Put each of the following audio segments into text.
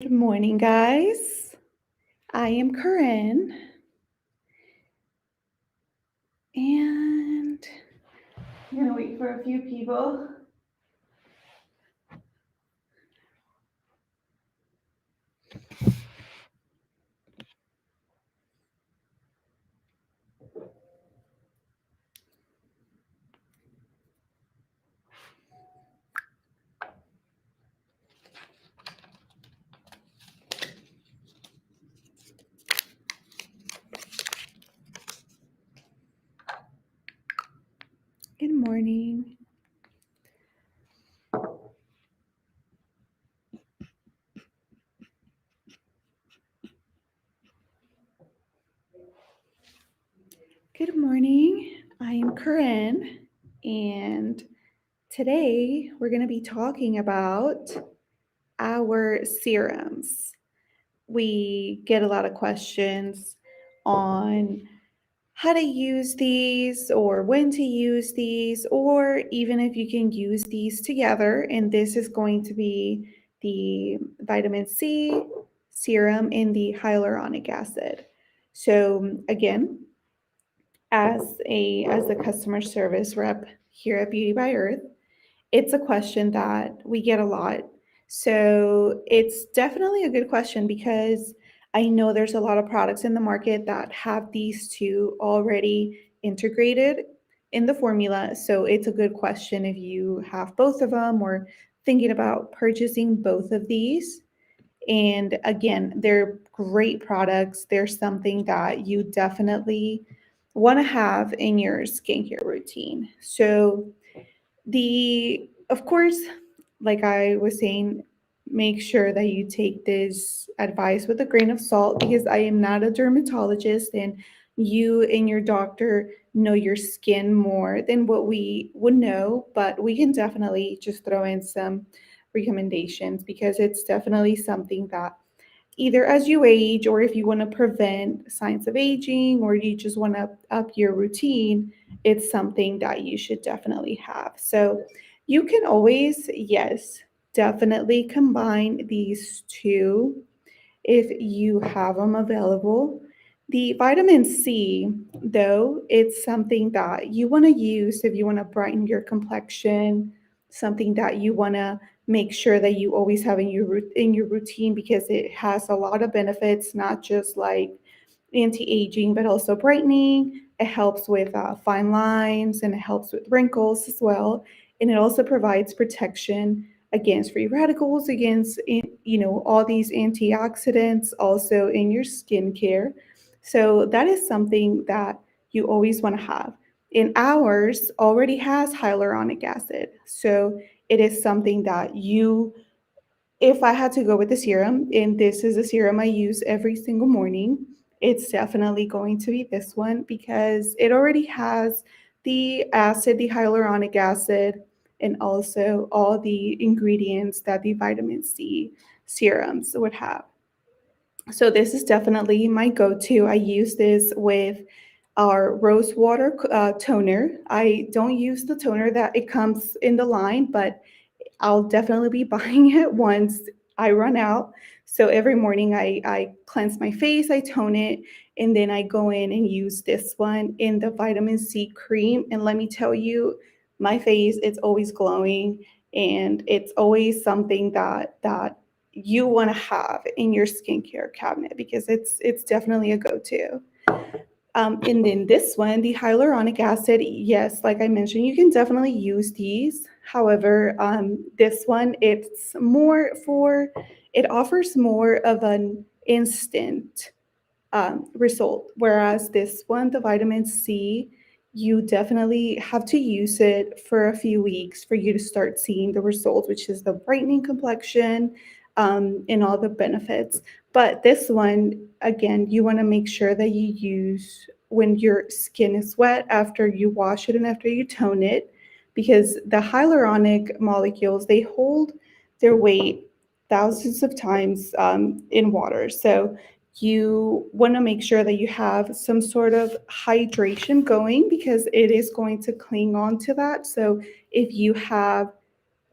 Good morning, guys. I am Queren, and I'm gonna wait for a few people. Good morning. Good morning. I am Queren, and today we're gonna be talking about our serums. We get a lot of questions on how to use these or when to use these, or even if you can use these together. And this is going to be the vitamin C serum and the hyaluronic acid. So again, as a customer service rep here at Beauty by Earth, it's a question that we get a lot. So it's definitely a good question because I know there's a lot of products in the market that have these two already integrated in the formula. So it's a good question if you have both of them or thinking about purchasing both of these. And again, they're great products. They're something that you definitely want to have in your skincare routine. So of course, like I was saying, make sure that you take this advice with a grain of salt because I am not a dermatologist and you and your doctor know your skin more than what we would know, but we can definitely just throw in some recommendations because it's definitely something that either as you age or if you want to prevent signs of aging or you just want to up your routine, it's something that you should definitely have. So you can always, yes, definitely combine these two if you have them available. The vitamin C, though, it's something that you want to use if you want to brighten your complexion, something that you want to make sure that you always have in your routine because it has a lot of benefits, not just like anti-aging, but also brightening. It helps with fine lines and it helps with wrinkles as well. And it also provides protection against free radicals, against all these antioxidants, also in your skincare. So that is something that you always want to have. And ours already has hyaluronic acid, so it is something that you if I had to go with the serum, and this is a serum I use every single morning, it's definitely going to be this one because it already has the acid, the hyaluronic acid, and also all the ingredients that the vitamin C serums would have. So this is definitely my go-to. I use this with our rose water toner. I don't use the toner that it comes in the line, but I'll definitely be buying it once I run out. So every morning I cleanse my face, I tone it, and then I go in and use this one in the vitamin C cream. And let me tell you, my face it's always glowing and it's always something that you want to have in your skincare cabinet because it's definitely a go-to. And then this one, the hyaluronic acid, yes, like I mentioned, you can definitely use these. However, this one, it offers more of an instant result. Whereas this one, the vitamin C, you definitely have to use it for a few weeks for you to start seeing the results, which is the brightening complexion and all the benefits. But this one, again, you want to make sure that you use when your skin is wet after you wash it and after you tone it, because the hyaluronic molecules, they hold their weight thousands of times in water. So you want to make sure that you have some sort of hydration going because it is going to cling on to that. So if you have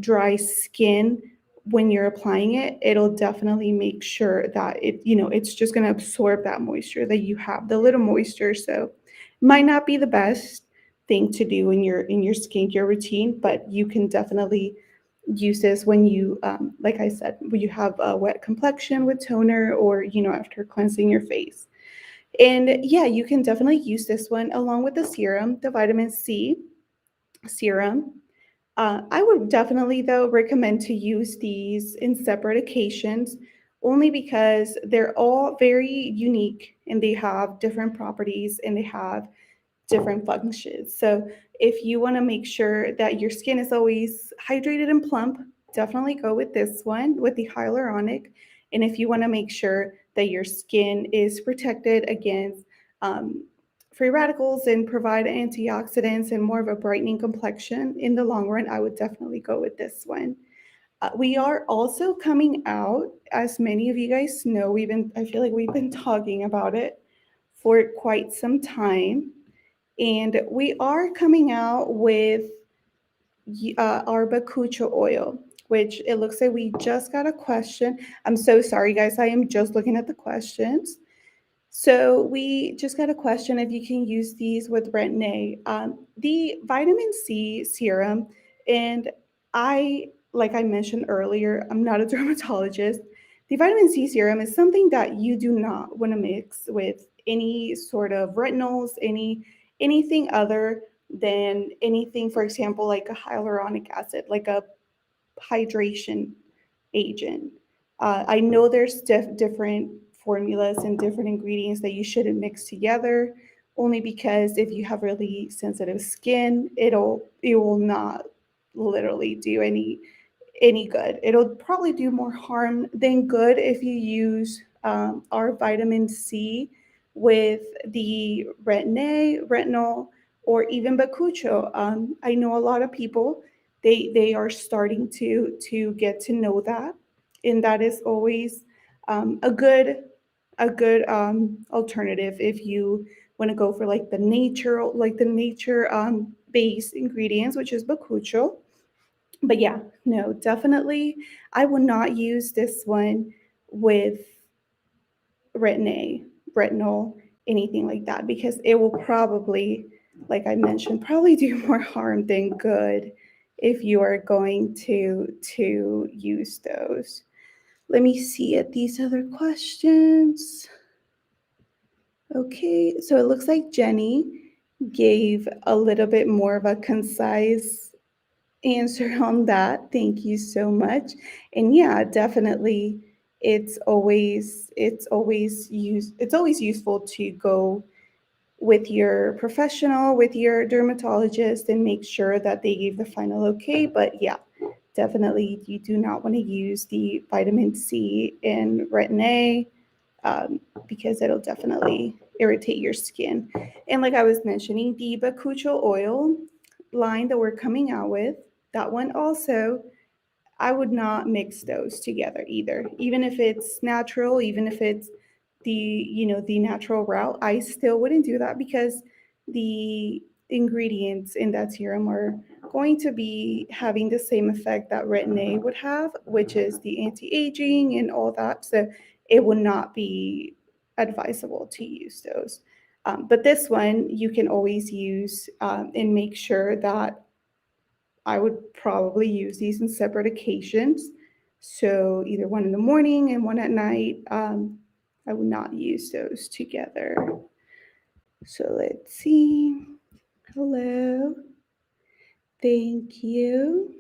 dry skin when you're applying it, it'll definitely make sure that it's just going to absorb that moisture, that you have the little moisture. So it might not be the best thing to do in your skincare routine, but you can definitely use this when you, like I said, when you have a wet complexion with toner, or after cleansing your face. And yeah, you can definitely use this one along with the serum, the vitamin C serum. I would definitely, though, recommend to use these in separate occasions, only because they're all very unique and they have different properties and they have different functions. So if you want to make sure that your skin is always hydrated and plump, definitely go with this one, with the hyaluronic. And if you want to make sure that your skin is protected against um, free radicals and provide antioxidants and more of a brightening complexion in the long run, I would definitely go with this one. We are also coming out, as many of you guys know, I feel like we've been talking about it for quite some time, and we are coming out with our Bakucho oil, which it looks like we just got a question. I'm so sorry, guys. I am just looking at the questions. So we just got a question if you can use these with Retin-A. The vitamin C serum, and like I mentioned earlier, I'm not a dermatologist. The vitamin C serum is something that you do not want to mix with any sort of retinols, anything other than anything, for example, like a hyaluronic acid, like a hydration agent. I know there's different formulas and different ingredients that you shouldn't mix together, only because if you have really sensitive skin, it will not literally do any good. It'll probably do more harm than good if you use our vitamin C with the retin-A, retinol, or even bakucho. I know a lot of people, they are starting to get to know that, and that is always a good alternative if you want to go for like the nature based ingredients, which is bakucho. But yeah, no, definitely, I would not use this one with retin-A, retinol, anything like that, because it will probably, like I mentioned, probably do more harm than good if you are going to use those. Let me see at these other questions. Okay, so it looks like Jenny gave a little bit more of a concise answer on that. Thank you so much. And yeah, definitely, it's always useful to go with your professional, with your dermatologist, and make sure that they gave the final okay. But yeah, definitely, you do not want to use the vitamin C in retin-A, because it'll definitely irritate your skin. And like I was mentioning, the Bakucho oil line that we're coming out with, that one also, I would not mix those together either. Even if it's natural, even if it's the natural route, I still wouldn't do that, because the ingredients in that serum are going to be having the same effect that retin-A would have, which is the anti-aging and all that. So it would not be advisable to use those. But this one you can always use, and make sure that I would probably use these in separate occasions. So either one in the morning and one at night. I would not use those together. So let's see. Hello. Thank you.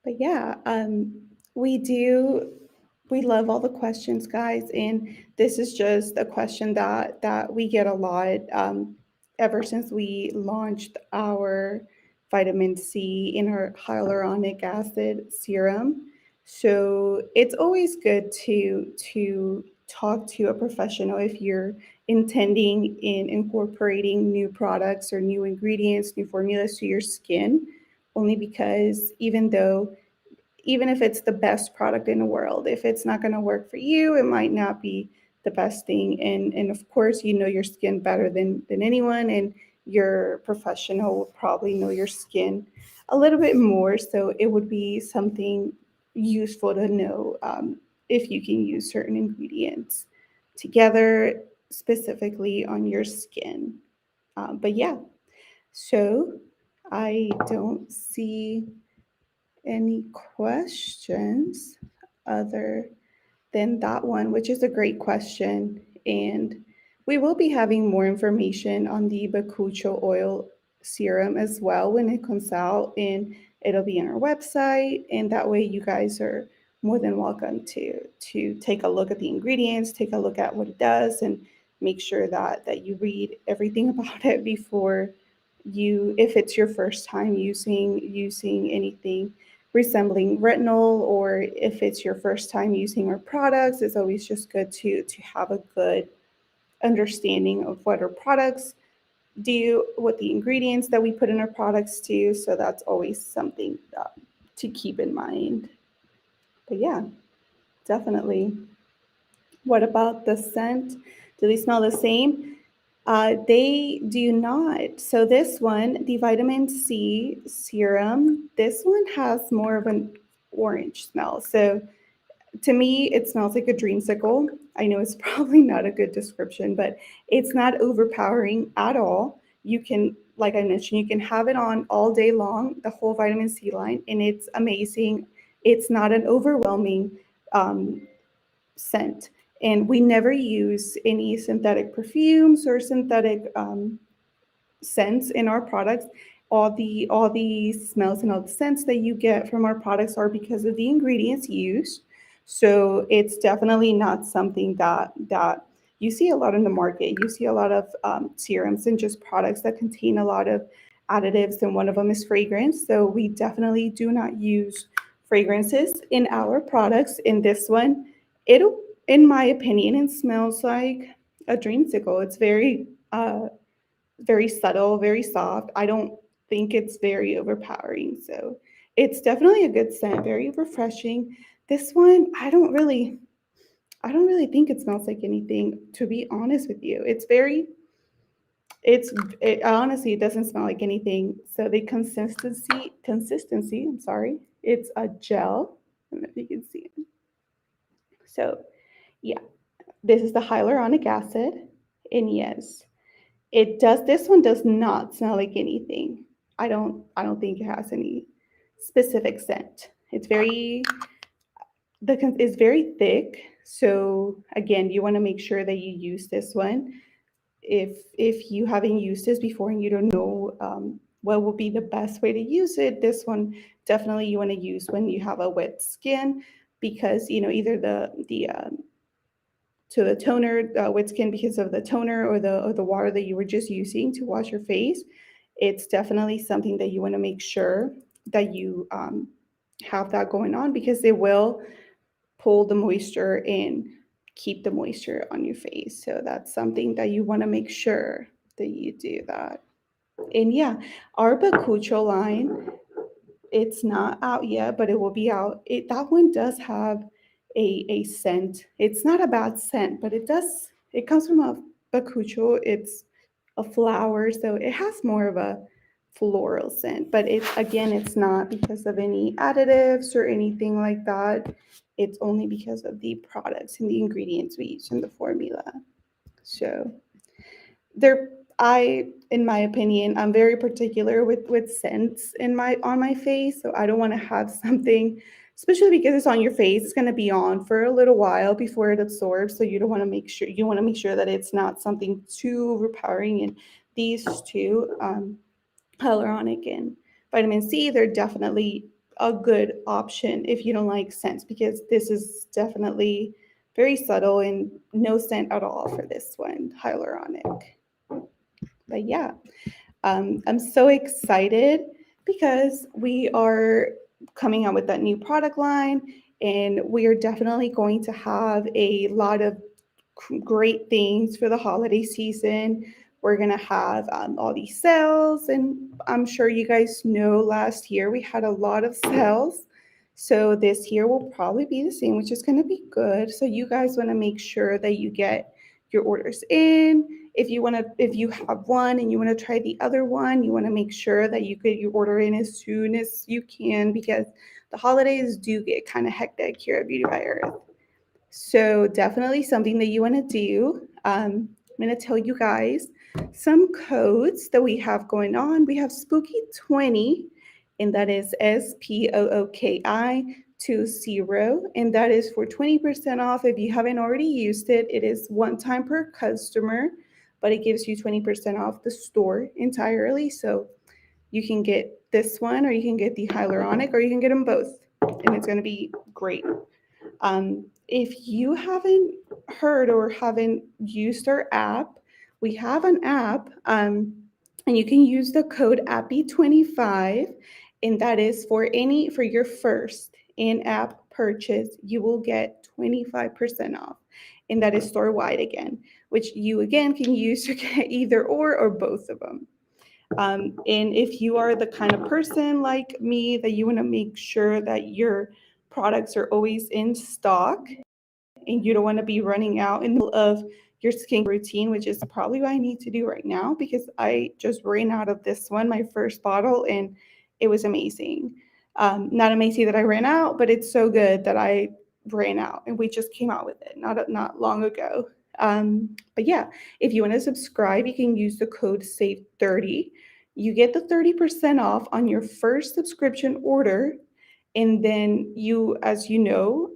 But yeah, we love all the questions, guys, and this is just a question that we get a lot, ever since we launched our vitamin C in our hyaluronic acid serum. So it's always good to talk to a professional if you're intending in incorporating new products or new ingredients, new formulas to your skin, only because even if it's the best product in the world, if it's not going to work for you, it might not be the best thing. And of course, you know your skin better than anyone, and your professional will probably know your skin a little bit more. So it would be something useful to know if you can use certain ingredients together specifically on your skin. But yeah, so I don't see any questions other than that one, which is a great question. And we will be having more information on the Bakucho Oil serum as well when it comes out, and it'll be on our website. And that way, you guys are more than welcome to take a look at the ingredients, take a look at what it does, and make sure that you read everything about it before you, if it's your first time using anything resembling retinol, or if it's your first time using our products, it's always just good to have a good understanding of what our products do, what the ingredients that we put in our products do. So that's always something to keep in mind. But yeah, definitely. What about the scent? Do they smell the same? They do not. So this one, the vitamin C serum, this one has more of an orange smell. So to me, it smells like a dreamsicle. I know it's probably not a good description, but it's not overpowering at all. You can, like I mentioned, you can have it on all day long, the whole vitamin C line, and it's amazing. It's not an overwhelming um, scent. And we never use any synthetic perfumes or synthetic scents in our products. All the smells and all the scents that you get from our products are because of the ingredients used. So it's definitely not something that you see a lot in the market. You see a lot of serums and just products that contain a lot of additives, and one of them is fragrance. So we definitely do not use fragrances in our products. In this one, it'll, in my opinion, it smells like a dreamsicle. It's very subtle, very soft. I don't think it's very overpowering. So it's definitely a good scent, very refreshing. This one, I don't really think it smells like anything, to be honest with you. It honestly, it doesn't smell like anything. So the consistency, I'm sorry, it's a gel. I don't know if you can see it. So yeah, this is the hyaluronic acid. And yes, it does. This one does not smell like anything. I don't think it has any specific scent. It's very thick. So again, you want to make sure that you use this one. If you haven't used this before and you don't know what will be the best way to use it, this one definitely you want to use when you have a wet skin, because either the toner with skin, because of the toner or the water that you were just using to wash your face. It's definitely something that you want to make sure that you have that going on, because it will pull the moisture and keep the moisture on your face. So that's something that you want to make sure that you do that. And yeah, our Bakucho line, it's not out yet, but it will be out. That one does have a scent. It's not a bad scent, but it comes from a bakucho. It's a flower, so it has more of a floral scent. But it's not because of any additives or anything like that. It's only because of the products and the ingredients we use in the formula. So they're I in my opinion, I'm very particular with scents on my face. So I don't want to have something, especially because it's on your face, it's going to be on for a little while before it absorbs. So you want to make sure that it's not something too overpowering. And these two, hyaluronic and vitamin C, they're definitely a good option if you don't like scents, because this is definitely very subtle and no scent at all for this one, hyaluronic. But yeah, I'm so excited because we are coming out with that new product line, and we are definitely going to have a lot of great things for the holiday season. We're going to have all these sales, and I'm sure you guys know last year we had a lot of sales. So this year will probably be the same, which is going to be good. So you guys want to make sure that you get your orders in. If you have one and you want to try the other one, you want to make sure that you get your order in as soon as you can, because the holidays do get kind of hectic here at Beauty by Earth. So definitely something that you want to do. I'm going to tell you guys some codes that we have going on. We have Spooky 20, and that is SPOOKI 20, and that is for 20% off. If you haven't already used it, it is one time per customer, but it gives you 20% off the store entirely. So you can get this one, or you can get the hyaluronic, or you can get them both, and it's going to be great. If you haven't heard or haven't used our app, we have an app, and you can use the code APPY25, and that is for your first in-app purchase, you will get 25% off, and that is store-wide again, which you again can use to get either or both of them. And if you are the kind of person like me that you want to make sure that your products are always in stock, and you don't want to be running out in the middle of your skincare routine, which is probably what I need to do right now, because I just ran out of this one, my first bottle, and it was amazing. Not amazing that I ran out, but it's so good that I ran out, and we just came out with it not long ago. But yeah, if you want to subscribe, you can use the code SAVE30. You get the 30% off on your first subscription order. And then as you know,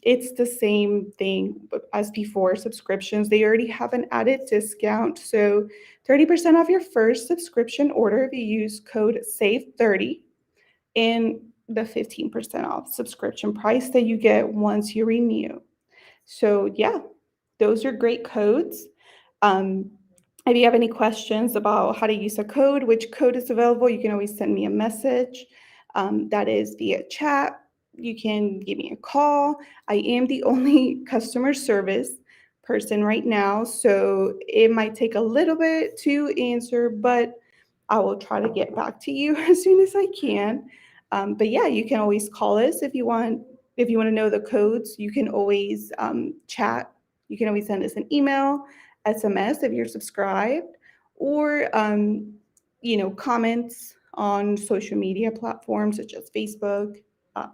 it's the same thing as before subscriptions. They already have an added discount. So 30% off your first subscription order if you use code SAVE30, and the 15% off subscription price that you get once you renew. So yeah, those are great codes. Um, if you have any questions about how to use a code, which code is available, you can always send me a message. That is via chat. You can give me a call. I am the only customer service person right now, so it might take a little bit to answer, but I will try to get back to you as soon as I can. But yeah, you can always call us if you want. If you want to know the codes, you can always chat. You can always send us an email, SMS if you're subscribed, or comments on social media platforms such as Facebook, uh,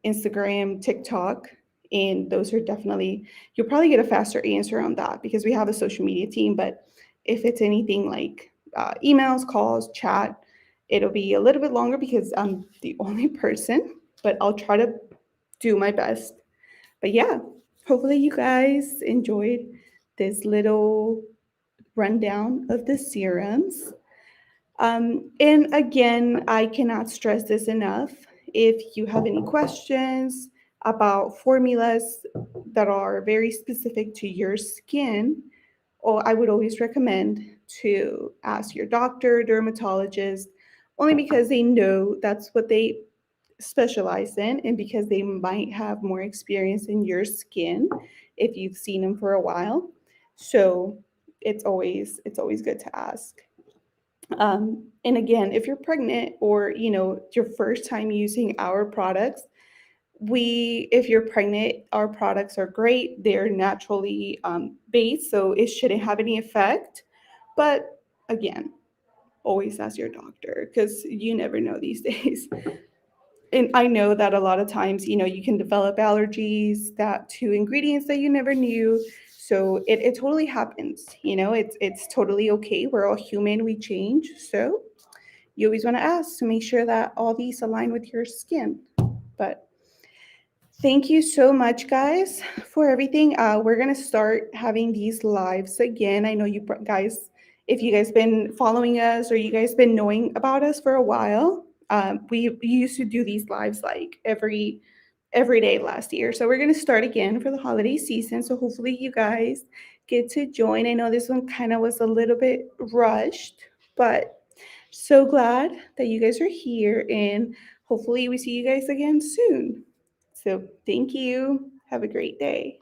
Instagram, TikTok. And those are definitely, you'll probably get a faster answer on that because we have a social media team. But if it's anything like emails, calls, chat, it'll be a little bit longer because I'm the only person, but I'll try to do my best. But yeah, hopefully you guys enjoyed this little rundown of the serums. And again, I cannot stress this enough. If you have any questions about formulas that are very specific to your skin, or I would always recommend to ask your doctor, dermatologist, only because they know that's what they specialize in, and because they might have more experience in your skin if you've seen them for a while. So it's always good to ask. And again, if you're pregnant or it's your first time using our products, if you're pregnant, our products are great. They're naturally based, so it shouldn't have any effect. But again, always ask your doctor because you never know these days. And I know that a lot of times, you can develop allergies to ingredients that you never knew. So it totally happens. It's totally okay. We're all human. We change. So you always want to ask to make sure that all these align with your skin. But thank you so much, guys, for everything. We're going to start having these lives again. I know you guys, if you guys been following us or you guys been knowing about us for a while, we used to do these lives like every day last year. So we're going to start again for the holiday season. So hopefully you guys get to join. I know this one kind of was a little bit rushed, but so glad that you guys are here, and hopefully we see you guys again soon. So thank you. Have a great day.